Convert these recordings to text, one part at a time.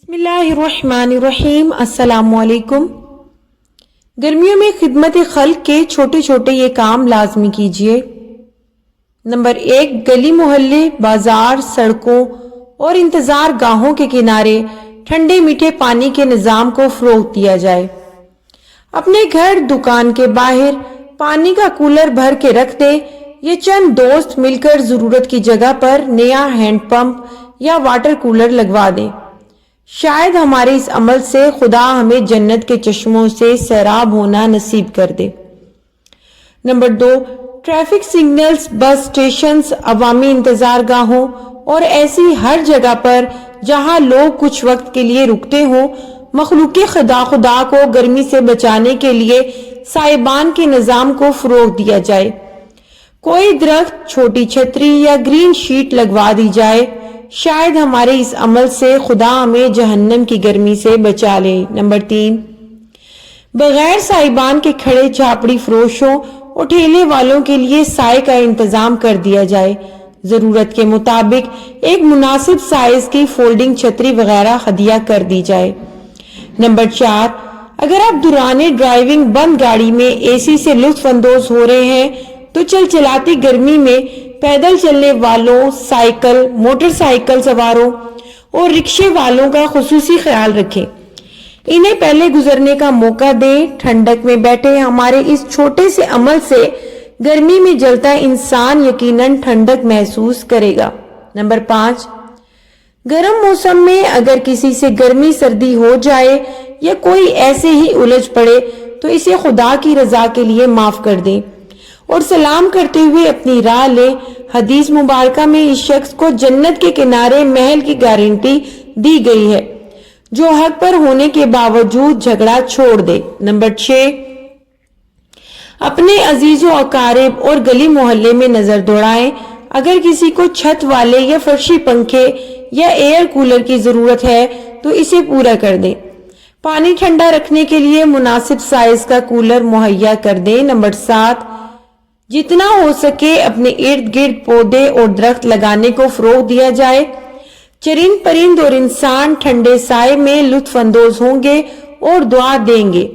بسم اللہ الرحمن الرحیم۔ السلام علیکم۔ گرمیوں میں خدمت خلق کے چھوٹے چھوٹے یہ کام لازمی کیجیے۔ نمبر 1، گلی محلے، بازار، سڑکوں اور انتظار گاہوں کے کنارے ٹھنڈے میٹھے پانی کے نظام کو فروغ دیا جائے۔ اپنے گھر، دکان کے باہر پانی کا کولر بھر کے رکھ دے۔ یہ چند دوست مل کر ضرورت کی جگہ پر نیا ہینڈ پمپ یا واٹر کولر لگوا دیں۔ شاید ہمارے اس عمل سے خدا ہمیں جنت کے چشموں سے سیراب ہونا نصیب کر دے۔ نمبر 2، ٹریفک سگنلز، بس اسٹیشنز، عوامی انتظار گاہوں اور ایسی ہر جگہ پر جہاں لوگ کچھ وقت کے لیے رکتے ہوں، مخلوق خدا کو گرمی سے بچانے کے لیے سائبان کے نظام کو فروغ دیا جائے۔ کوئی درخت، چھوٹی چھتری یا گرین شیٹ لگوا دی جائے۔ شاید ہمارے اس عمل سے خدا ہمیں جہنم کی گرمی سے بچا لے۔ نمبر 3، بغیر سائبان کے کھڑے جھاپڑی فروشوں اور ٹھیلے والوں کے لیے سائے کا انتظام کر دیا جائے۔ ضرورت کے مطابق ایک مناسب سائز کی فولڈنگ چھتری وغیرہ ہدیہ کر دی جائے۔ نمبر 4، اگر آپ دوران ڈرائیونگ بند گاڑی میں اے سی سے لطف اندوز ہو رہے ہیں تو چلچلاتی گرمی میں پیدل چلنے والوں، سائیکل، موٹر سائیکل سواروں اور رکشے والوں کا خصوصی خیال رکھیں۔ انہیں پہلے گزرنے کا موقع دیں۔ ٹھنڈک میں بیٹھے ہمارے اس چھوٹے سے عمل سے گرمی میں جلتا انسان یقیناً ٹھنڈک محسوس کرے گا۔ نمبر 5، گرم موسم میں اگر کسی سے گرمی سردی ہو جائے یا کوئی ایسے ہی الجھ پڑے تو اسے خدا کی رضا کے لیے معاف کر دیں اور سلام کرتے ہوئے اپنی راہ لے۔ حدیث مبارکہ میں اس شخص کو جنت کے کنارے محل کی گارنٹی دی گئی ہے جو حق پر ہونے کے باوجود جھگڑا چھوڑ دے۔ نمبر 6، اپنے عزیز و اقارب اور گلی محلے میں نظر دوڑائیں۔ اگر کسی کو چھت والے یا فرشی پنکھے یا ایئر کولر کی ضرورت ہے تو اسے پورا کر دیں۔ پانی ٹھنڈا رکھنے کے لیے مناسب سائز کا کولر مہیا کر دیں۔ نمبر 7، جتنا ہو سکے اپنے ارد گرد پودے اور درخت لگانے کو فروغ دیا جائے۔ چرند پرند اور انسان ٹھنڈے سائے میں لطف اندوز ہوں گے اور دعا دیں گے۔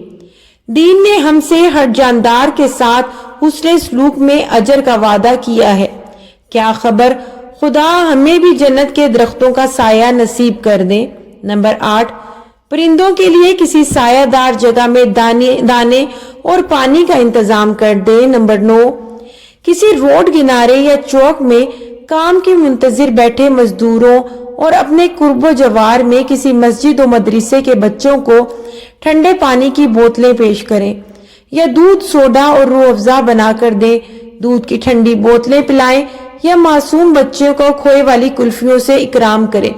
دین نے ہم سے ہر جاندار کے ساتھ حسن سلوک میں اجر کا وعدہ کیا ہے۔ کیا خبر خدا ہمیں بھی جنت کے درختوں کا سایہ نصیب کر دیں۔ نمبر 8، پرندوں کے لیے کسی سایہ دار جگہ میں دانے اور پانی کا انتظام کر دیں۔ نمبر 9، کسی روڈ کنارے یا چوک میں کام کے منتظر بیٹھے مزدوروں اور اپنے قرب و جوار میں کسی مسجد و مدرسے کے بچوں کو ٹھنڈے پانی کی بوتلیں پیش کریں یا دودھ، سوڈا اور روح افزا بنا کر دیں۔ دودھ کی ٹھنڈی بوتلیں پلائیں یا معصوم بچوں کو کھوئے والی کلفیوں سے اکرام کریں۔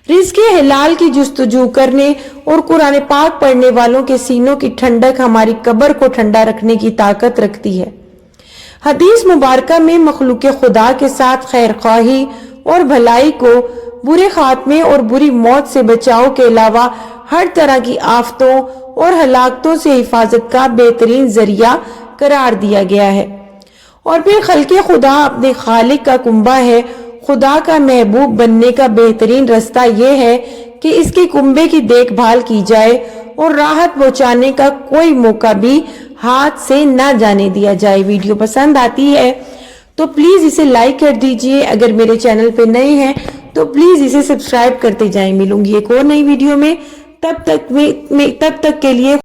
رزق حلال کی جستجو کرنے اور قرآن پاک پڑھنے والوں کے سینوں کی ٹھنڈک ہماری قبر کو ٹھنڈا رکھنے کی طاقت رکھتی ہے۔ حدیث مبارکہ میں مخلوق خدا کے ساتھ خیر خواہی اور بھلائی کو برے خاتمے اور بری موت سے بچاؤ کے علاوہ ہر طرح کی آفتوں اور ہلاکتوں سے حفاظت کا بہترین ذریعہ قرار دیا گیا ہے۔ اور پھر خلق خدا اپنے خالق کا کنبہ ہے۔ خدا کا محبوب بننے کا بہترین راستہ یہ ہے کہ اس کے کنبے کی دیکھ بھال کی جائے اور راحت پہنچانے کا کوئی موقع بھی ہاتھ سے نہ جانے دیا جائے۔ ویڈیو پسند آتی ہے تو پلیز اسے لائک کر دیجئے۔ اگر میرے چینل پہ نئے ہیں تو پلیز اسے سبسکرائب کرتے جائیں۔ ملوں گی ایک اور نئی ویڈیو میں، تب تک کے لیے